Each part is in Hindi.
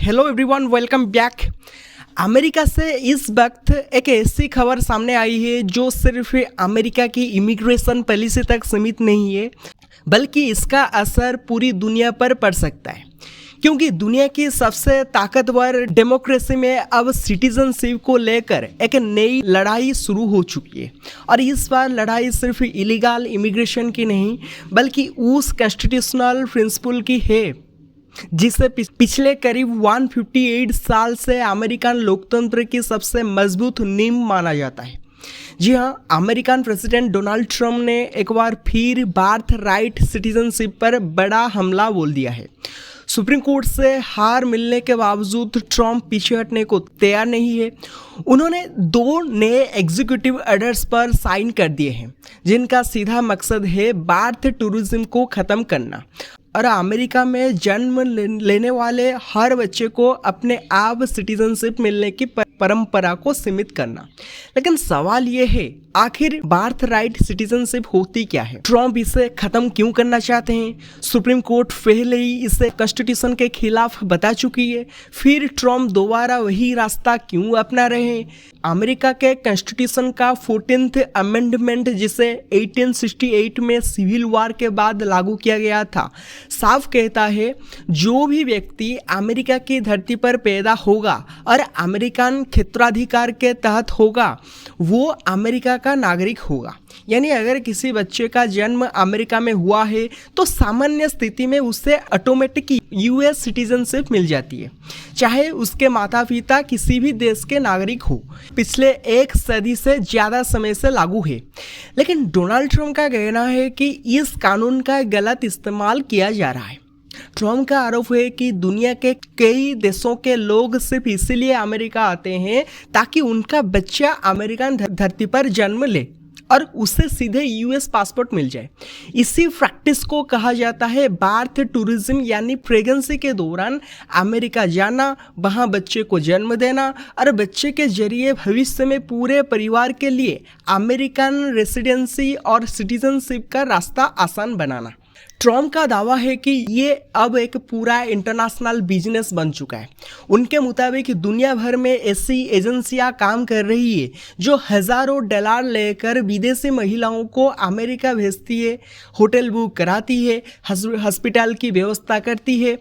Hello everyone, welcome back. America से इस वक्त एक ऐसी खबर सामने आई है जो सिर्फ अमेरिका की इमिग्रेशन पॉलिसी तक सीमित नहीं है, बल्कि इसका असर पूरी दुनिया पर पड़ सकता है। क्योंकि दुनिया की सबसे ताकतवर डेमोक्रेसी में अब सिटीजनशिप को लेकर एक नई लड़ाई शुरू हो चुकी है। और इस बार लड़ाई सिर्फ इलीगल इमिग्रेशन की नहीं, बल्कि उस कॉन्स्टिट्यूशनल प्रिंसिपल की है जिसे पिछले करीब 158 साल से अमेरिकन लोकतंत्र की सबसे मजबूत नींव माना जाता है। जी हाँ, अमेरिकन प्रेसिडेंट डोनाल्ड ट्रंप ने एक बार फिर बर्थ राइट सिटीजनशिप पर बड़ा हमला बोल दिया है। सुप्रीम कोर्ट से हार मिलने के बावजूद ट्रंप पीछे हटने को तैयार नहीं है। उन्होंने 2 नए एग्जीक्यूटिव ऑर्डर्स पर साइन कर दिए हैं, जिनका सीधा मकसद है बर्थ टूरिज्म को ख़त्म करना और अमेरिका में जन्म लेने वाले हर बच्चे को अपने आप सिटीजनशिप मिलने की परंपरा को सीमित करना। लेकिन सवाल ये है, आखिर बर्थ राइट सिटीजनशिप होती क्या है? ट्रंप इसे खत्म क्यों करना चाहते हैं? सुप्रीम कोर्ट पहले ही इसे कॉन्स्टिट्यूशन के खिलाफ बता चुकी है, फिर ट्रंप दोबारा वही रास्ता क्यों अपना रहे हैं? अमेरिका के कॉन्स्टिट्यूशन का 14th अमेंडमेंट, जिसे 1868 में सिविल वॉर के बाद लागू किया गया था, साफ कहता है जो भी व्यक्ति अमेरिका की धरती पर पैदा होगा और अमेरिकन क्षेत्राधिकार के तहत होगा, वो अमेरिका का नागरिक होगा। यानी अगर किसी बच्चे का जन्म अमेरिका में हुआ है तो सामान्य स्थिति में उसे ऑटोमेटिक यूएस सिटीजनशिप मिल जाती है, चाहे उसके माता पिता किसी भी देश के नागरिक हो। पिछले 1 सदी से ज़्यादा समय से लागू है। लेकिन डोनाल्ड ट्रंप का कहना है कि इस कानून का गलत इस्तेमाल किया जा रहा है। ट्रंप का आरोप है कि दुनिया के कई देशों के लोग सिर्फ इसीलिए अमेरिका आते हैं ताकि उनका बच्चा अमेरिकन धरती पर जन्म ले और उसे सीधे यूएस पासपोर्ट मिल जाए। इसी प्रैक्टिस को कहा जाता है बर्थ टूरिज्म, यानी प्रेगनेंसी के दौरान अमेरिका जाना, वहाँ बच्चे को जन्म देना और बच्चे के जरिए भविष्य में पूरे परिवार के लिए अमेरिकन रेसिडेंसी और सिटीजनशिप का रास्ता आसान बनाना। ट्रंप का दावा है कि ये अब एक पूरा इंटरनेशनल बिजनेस बन चुका है। उनके मुताबिक दुनिया भर में ऐसी एजेंसियां काम कर रही है जो हज़ारों डॉलर लेकर विदेशी महिलाओं को अमेरिका भेजती है, होटल बुक कराती है, हॉस्पिटल की व्यवस्था करती है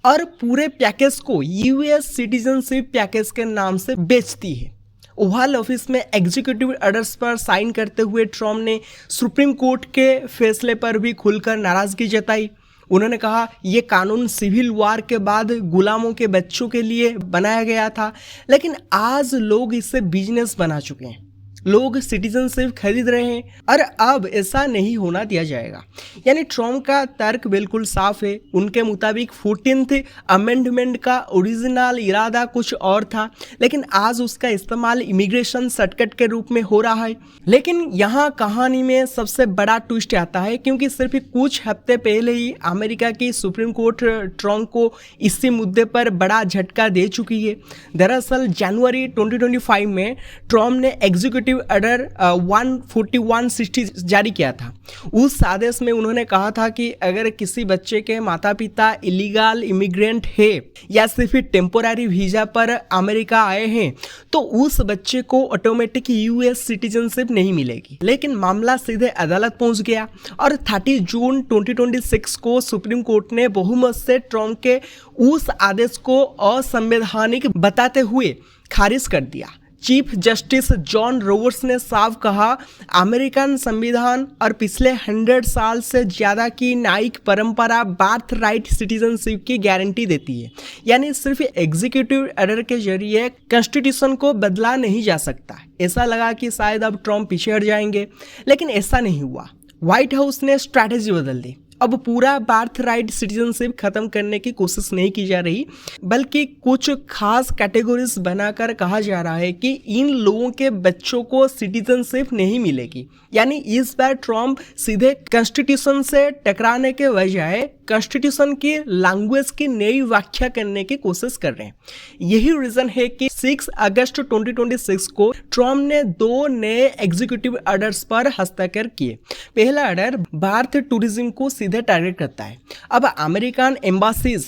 और पूरे पैकेज को यूएस सिटीजनशिप पैकेज के नाम से बेचती है। ओवल ऑफिस में एग्जीक्यूटिव ऑर्डर्स पर साइन करते हुए ट्रंप ने सुप्रीम कोर्ट के फैसले पर भी खुलकर नाराजगी जताई। उन्होंने कहा, ये कानून सिविल वॉर के बाद गुलामों के बच्चों के लिए बनाया गया था, लेकिन आज लोग इसे बिजनेस बना चुके हैं। लोग सिटीजनशिप खरीद रहे हैं और अब ऐसा नहीं होना दिया जाएगा। यानी ट्रंप का तर्क बिल्कुल साफ है। उनके मुताबिक 14th अमेंडमेंट का ओरिजिनल इरादा कुछ और था, लेकिन आज उसका इस्तेमाल इमिग्रेशन शॉर्टकट के रूप में हो रहा है। लेकिन यहाँ कहानी में सबसे बड़ा ट्विस्ट आता है, क्योंकि सिर्फ कुछ हफ्ते पहले ही अमेरिका की सुप्रीम कोर्ट ट्रंप को इसी मुद्दे पर बड़ा झटका दे चुकी है। दरअसल जनवरी 2025 में ट्रंप ने एग्जीक्यूटिव ऑर्डर 14160 जारी किया था। उस आदेश में उन्होंने कहा था कि अगर किसी बच्चे के माता पिता इलीगल इमिग्रेंट है या सिर्फ टेम्पोररी वीजा पर अमेरिका आए हैं तो उस बच्चे को ऑटोमेटिक यूएस सिटीजनशिप नहीं मिलेगी। लेकिन मामला सीधे अदालत पहुंच गया और 30 जून 2026 को सुप्रीम कोर्ट ने बहुमत से ट्रंप के उस आदेश को असंवैधानिक बताते हुए खारिज कर दिया। चीफ जस्टिस जॉन रॉबर्ट्स ने साफ कहा, अमेरिकन संविधान और पिछले 100 साल से ज़्यादा की न्यायिक परंपरा बर्थ राइट सिटीजनशिप की गारंटी देती है। यानी सिर्फ एग्जीक्यूटिव ऑर्डर के जरिए कॉन्स्टिट्यूशन को बदला नहीं जा सकता। ऐसा लगा कि शायद अब ट्रंप पीछे हट जाएंगे, लेकिन ऐसा नहीं हुआ। व्हाइट हाउस ने स्ट्रैटेजी बदल दी। अब पूरा बर्थ राइट सिटीजनशिप खत्म करने की कोशिश नहीं की जा रही, बल्कि कुछ खास कैटेगरीज बनाकर कहा जा रहा है कि इन लोगों के बच्चों को सिटीजनशिप नहीं मिलेगी। यानी इस बार ट्रंप सीधे कॉन्स्टिट्यूशन से टकराने के बजाय कॉन्स्टिट्यूशन की लैंग्वेज की नई व्याख्या करने की कोशिश कर रहे हैं। यही रीजन है कि 6 अगस्त 2026 को ट्रंप ने 2 नए एग्जीक्यूटिव ऑर्डर्स पर हस्ताक्षर किए। पहला ऑर्डर बर्थ टूरिज्म को सीधे टारगेट करता है। अब अमेरिकन एम्बासीज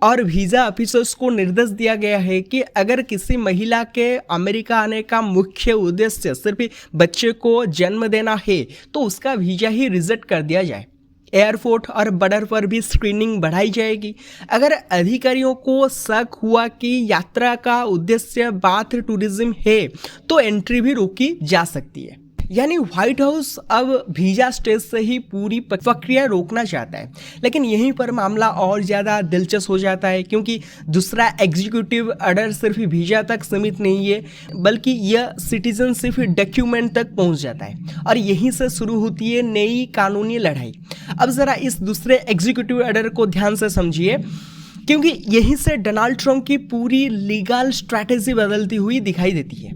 और वीज़ा ऑफिसर्स को निर्देश दिया गया है कि अगर किसी महिला के अमेरिका आने का मुख्य उद्देश्य सिर्फ बच्चे को जन्म देना है तो उसका वीज़ा ही रिजेक्ट कर दिया जाए। एयरपोर्ट और बॉर्डर पर भी स्क्रीनिंग बढ़ाई जाएगी। अगर अधिकारियों को शक हुआ कि यात्रा का उद्देश्य बाथ टूरिज्म है तो एंट्री भी रोकी जा सकती है। यानी व्हाइट हाउस अब वीजा स्टेज से ही पूरी प्रक्रिया रोकना चाहता है। लेकिन यहीं पर मामला और ज़्यादा दिलचस्प हो जाता है, क्योंकि दूसरा एग्जीक्यूटिव ऑर्डर सिर्फ वीजा तक सीमित नहीं है, बल्कि यह सिटीजनशिप डॉक्यूमेंट तक पहुंच जाता है और यहीं से शुरू होती है नई कानूनी लड़ाई। अब ज़रा इस दूसरे एग्जीक्यूटिव ऑर्डर को ध्यान से समझिए, क्योंकि यहीं से डोनाल्ड ट्रंप की पूरी लीगल स्ट्रैटेजी बदलती हुई दिखाई देती है।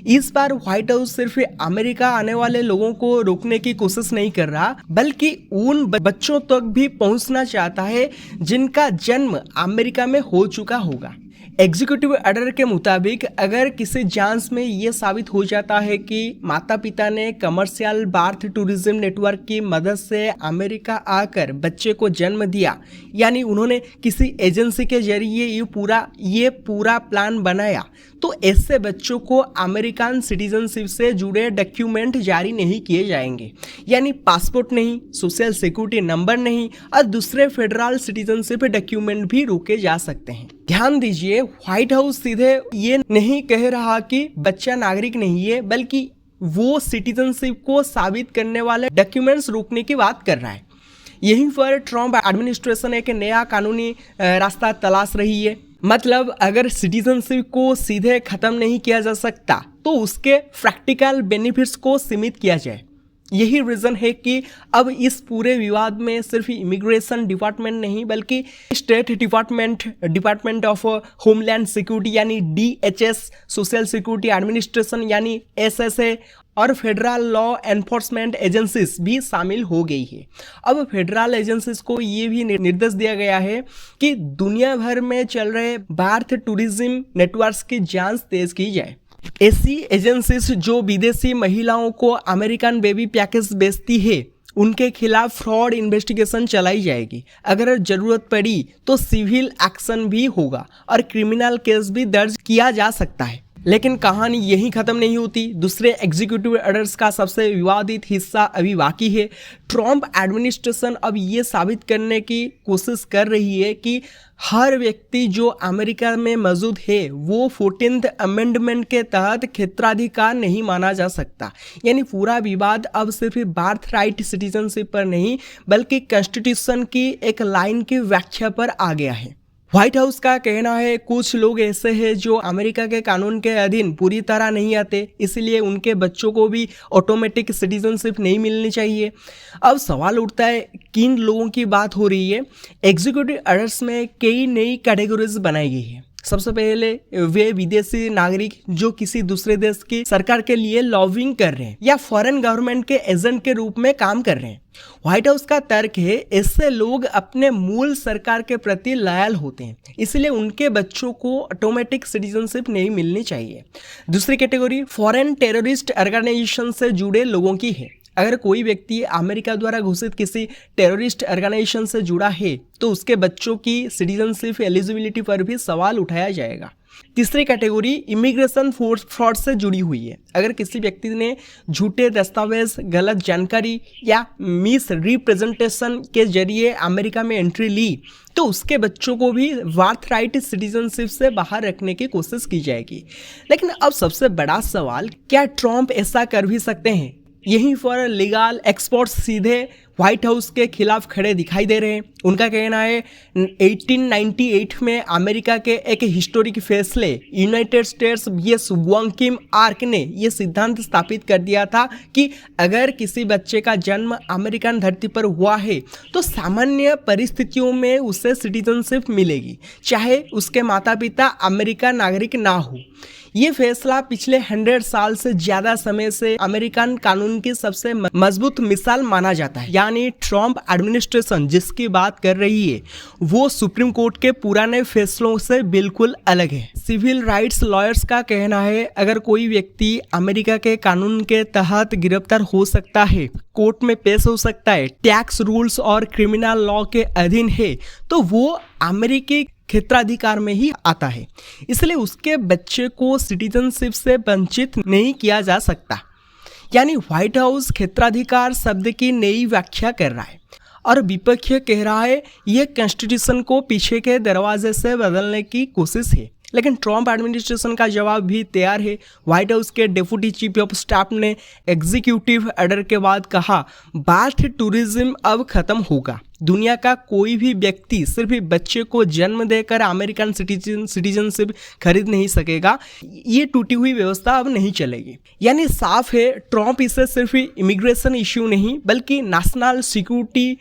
इस बार व्हाइट हाउस सिर्फ अमेरिका आने वाले लोगों को रोकने की कोशिश नहीं कर रहा, बल्कि उन बच्चों तक भी पहुंचना चाहता है जिनका जन्म अमेरिका में हो चुका होगा। एग्जीक्यूटिव ऑर्डर के मुताबिक अगर किसी जांच में ये साबित हो जाता है कि माता पिता ने कमर्शियल बार्थ टूरिज्म नेटवर्क की मदद से अमेरिका आकर बच्चे को जन्म दिया, यानी उन्होंने किसी एजेंसी के जरिए ये पूरा प्लान बनाया, तो ऐसे बच्चों को अमेरिकन सिटीजनशिप से जुड़े डॉक्यूमेंट जारी नहीं किए जाएंगे। यानी पासपोर्ट नहीं, सोशल सिक्योरिटी नंबर नहीं और दूसरे फेडरल सिटीजनशिप डॉक्यूमेंट भी रोके जा सकते हैं। ध्यान दीजिए, व्हाइट हाउस सीधे ये नहीं कह रहा कि बच्चा नागरिक नहीं है, बल्कि वो सिटीजनशिप को साबित करने वाले डॉक्यूमेंट्स रोकने की बात कर रहा है। यहीं पर ट्रंप एडमिनिस्ट्रेशन एक नया कानूनी रास्ता तलाश रही है। मतलब अगर सिटीजनशिप को सीधे खत्म नहीं किया जा सकता तो उसके प्रैक्टिकल बेनिफिट्स को सीमित किया जाए। यही रीज़न है कि अब इस पूरे विवाद में सिर्फ इमिग्रेशन डिपार्टमेंट नहीं, बल्कि state department of homeland security यानी DHS, सोशल सिक्योरिटी एडमिनिस्ट्रेशन यानी SSA और फेडरल लॉ एनफोर्समेंट एजेंसीज भी शामिल हो गई है। अब फेडरल एजेंसीज को ये भी निर्देश दिया गया है कि दुनिया भर में चल रहे बार्थ टूरिज्म नेटवर्क्स की जांच तेज की जाए। ऐसी एजेंसीज जो विदेशी महिलाओं को अमेरिकन बेबी पैकेज बेचती है, उनके खिलाफ फ्रॉड इन्वेस्टिगेशन चलाई जाएगी। अगर जरूरत पड़ी तो सिविल एक्शन भी होगा और क्रिमिनल केस भी दर्ज किया जा सकता है। लेकिन कहानी यहीं ख़त्म नहीं होती। दूसरे एग्जीक्यूटिव ऑर्डर्स का सबसे विवादित हिस्सा अभी बाकी है। ट्रंप एडमिनिस्ट्रेशन अब ये साबित करने की कोशिश कर रही है कि हर व्यक्ति जो अमेरिका में मौजूद है वो 14th अमेंडमेंट के तहत क्षेत्राधिकार नहीं माना जा सकता। यानी पूरा विवाद अब सिर्फ बार्थ राइट सिटीजनशिप पर नहीं, बल्कि कॉन्स्टिट्यूशन की एक लाइन की व्याख्या पर आ गया है। व्हाइट हाउस का कहना है कुछ लोग ऐसे हैं जो अमेरिका के कानून के अधीन पूरी तरह नहीं आते, इसलिए उनके बच्चों को भी ऑटोमेटिक सिटीजनशिप नहीं मिलनी चाहिए। अब सवाल उठता है किन लोगों की बात हो रही है। एग्जीक्यूटिव ऑर्डर्स में कई नई कैटेगरीज बनाई गई है। सबसे पहले वे विदेशी नागरिक जो किसी दूसरे देश की सरकार के लिए लॉबिंग कर रहे हैं या फॉरेन गवर्नमेंट के एजेंट के रूप में काम कर रहे हैं। व्हाइट हाउस का तर्क है इससे लोग अपने मूल सरकार के प्रति लॉयल होते हैं, इसलिए उनके बच्चों को ऑटोमेटिक सिटीजनशिप नहीं मिलनी चाहिए। दूसरी कैटेगरी फॉरेन टेररिस्ट ऑर्गेनाइजेशन से जुड़े लोगों की है। अगर कोई व्यक्ति अमेरिका द्वारा घोषित किसी टेररिस्ट ऑर्गेनाइजेशन से जुड़ा है तो उसके बच्चों की सिटीजनशिप एलिजिबिलिटी पर भी सवाल उठाया जाएगा। तीसरी कैटेगरी इमिग्रेशन फ्रॉड से जुड़ी हुई है। अगर किसी व्यक्ति ने झूठे दस्तावेज, गलत जानकारी या मिस रिप्रेजेंटेशन के जरिए अमेरिका में एंट्री ली तो उसके बच्चों को भी बर्थ राइट सिटीजनशिप से बाहर रखने की कोशिश की जाएगी। लेकिन अब सबसे बड़ा सवाल, क्या ट्रंप ऐसा कर भी सकते हैं? यहीं पर लीगल एक्सपर्ट्स सीधे व्हाइट हाउस के खिलाफ खड़े दिखाई दे रहे हैं। उनका कहना है 1898 में अमेरिका के एक हिस्टोरिक फैसले यूनाइटेड स्टेट्स VS वॉन्किम आर्क ने यह सिद्धांत स्थापित कर दिया था कि अगर किसी बच्चे का जन्म अमेरिकन धरती पर हुआ है तो सामान्य परिस्थितियों में उसे सिटीजनशिप मिलेगी, चाहे उसके माता पिता अमेरिका नागरिक ना हो। ये फैसला पिछले 100 साल से ज्यादा समय से अमेरिकन कानून की सबसे मजबूत मिसाल माना जाता है। यानी ट्रंप एडमिनिस्ट्रेशन जिसकी बात कर रही है वो सुप्रीम कोर्ट के पुराने फैसलों से बिल्कुल अलग है। सिविल राइट्स लॉयर्स का कहना है अगर कोई व्यक्ति अमेरिका के कानून के तहत गिरफ्तार हो सकता है, कोर्ट में पेश हो सकता है, टैक्स रूल्स और क्रिमिनल लॉ के अधीन है, तो वो अमेरिकी क्षेत्राधिकार में ही आता है, इसलिए उसके बच्चे को सिटीजनशिप से वंचित नहीं किया जा सकता। यानी व्हाइट हाउस क्षेत्राधिकार शब्द की नई व्याख्या कर रहा है और विपक्ष कह रहा है यह कॉन्स्टिट्यूशन को पीछे के दरवाजे से बदलने की कोशिश है। लेकिन ट्रम्प एडमिनिस्ट्रेशन का जवाब भी तैयार है। व्हाइट हाउस के डेप्यूटी चीफ ऑफ स्टाफ ने एग्जीक्यूटिव ऑर्डर के बाद कहा, बाथ टूरिज्म अब खत्म होगा। दुनिया का कोई भी व्यक्ति सिर्फ बच्चे को जन्म देकर अमेरिकन सिटीजनशिप खरीद नहीं सकेगा। ये टूटी हुई व्यवस्था अब नहीं चलेगी। यानी साफ है, ट्रम्प इसे सिर्फ इमिग्रेशन इश्यू नहीं बल्कि नेशनल सिक्योरिटी,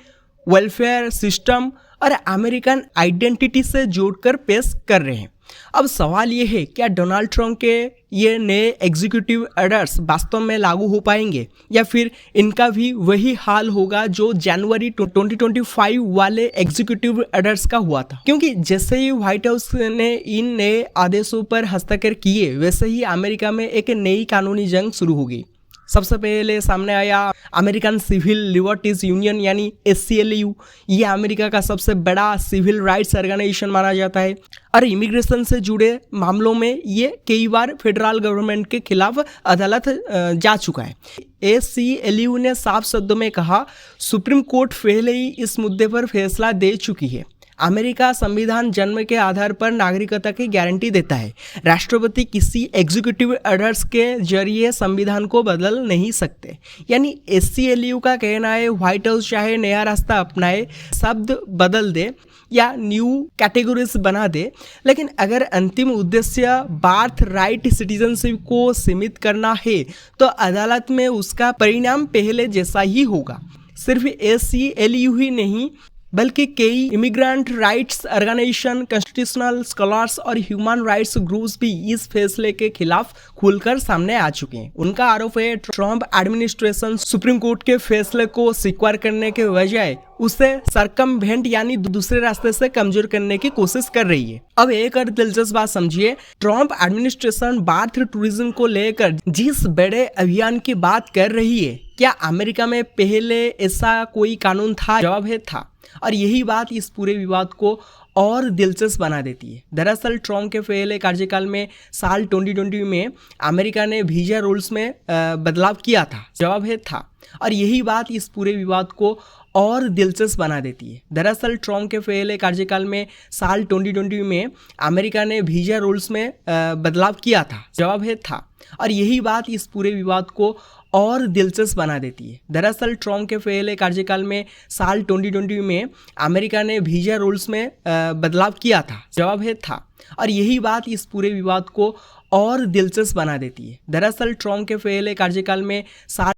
वेलफेयर सिस्टम और अमेरिकन आइडेंटिटी से जोड़कर पेश कर रहे हैं। अब सवाल ये है, क्या डोनाल्ड ट्रम्प के ये नए एग्जीक्यूटिव ऑर्डर्स वास्तव में लागू हो पाएंगे या फिर इनका भी वही हाल होगा जो जनवरी 2025 वाले एग्जीक्यूटिव ऑर्डर्स का हुआ था? क्योंकि जैसे ही व्हाइट हाउस ने इन नए आदेशों पर हस्ताक्षर किए वैसे ही अमेरिका में एक नई कानूनी जंग शुरू हो गई। सबसे पहले सामने आया अमेरिकन सिविल लिबर्टीज यूनियन यानी ACLU। ये अमेरिका का सबसे बड़ा सिविल राइट्स ऑर्गेनाइजेशन माना जाता है और इमिग्रेशन से जुड़े मामलों में ये कई बार फेडरल गवर्नमेंट के खिलाफ अदालत जा चुका है। ACLU ने साफ शब्दों में कहा, सुप्रीम कोर्ट पहले ही इस मुद्दे पर फैसला दे चुकी है। अमेरिका संविधान जन्म के आधार पर नागरिकता की गारंटी देता है। राष्ट्रपति किसी एग्जीक्यूटिव ऑर्डर्स के जरिए संविधान को बदल नहीं सकते। यानी ACLU का कहना है व्हाइट हाउस चाहे नया रास्ता अपनाए, शब्द बदल दे या न्यू कैटेगरीज बना दे, लेकिन अगर अंतिम उद्देश्य बार्थ राइट सिटीजनशिप को सीमित करना है तो अदालत में उसका परिणाम पहले जैसा ही होगा। सिर्फ ACLU ही नहीं बल्कि कई immigrant rights organisation, constitutional scholars और ह्यूमन राइट्स ग्रुप्स भी इस फैसले के खिलाफ खुलकर सामने आ चुके हैं। उनका आरोप है ट्रम्प एडमिनिस्ट्रेशन सुप्रीम कोर्ट के फैसले को स्वीकार करने के बजाय उसे सरकमवेंट यानी दूसरे रास्ते से कमजोर करने की कोशिश कर रही है। अब एक और दिलचस्प बात समझिए, ट्रम्प एडमिनिस्ट्रेशन बार्थ टूरिज्म को लेकर जिस बड़े अभियान की बात कर रही है, क्या अमेरिका में पहले ऐसा कोई कानून था? जवाब है था। और यही बात इस पूरे विवाद को और दिलचस्प बना देती है। दरअसल ट्रम्प के पहले कार्यकाल में साल 2020 में अमेरिका ने वीजा रूल्स में बदलाव किया था। जवाब है था। और यही बात इस पूरे विवाद को और दिलचस्प बना देती है। दरअसल ट्रम्प के पहले कार्यकाल में साल 2020 में अमेरिका ने वीजा रूल्स में बदलाव किया था। जवाब है था। और यही बात इस पूरे विवाद को और दिलचस्प बना देती है। दरअसल ट्रम्प के पहले कार्यकाल में साल 2020 में अमेरिका ने वीजा रूल्स में बदलाव किया था। जवाब है था। और यही बात इस पूरे विवाद को और दिलचस्प बना देती है। दरअसल ट्रम्प के पहले कार्यकाल में साल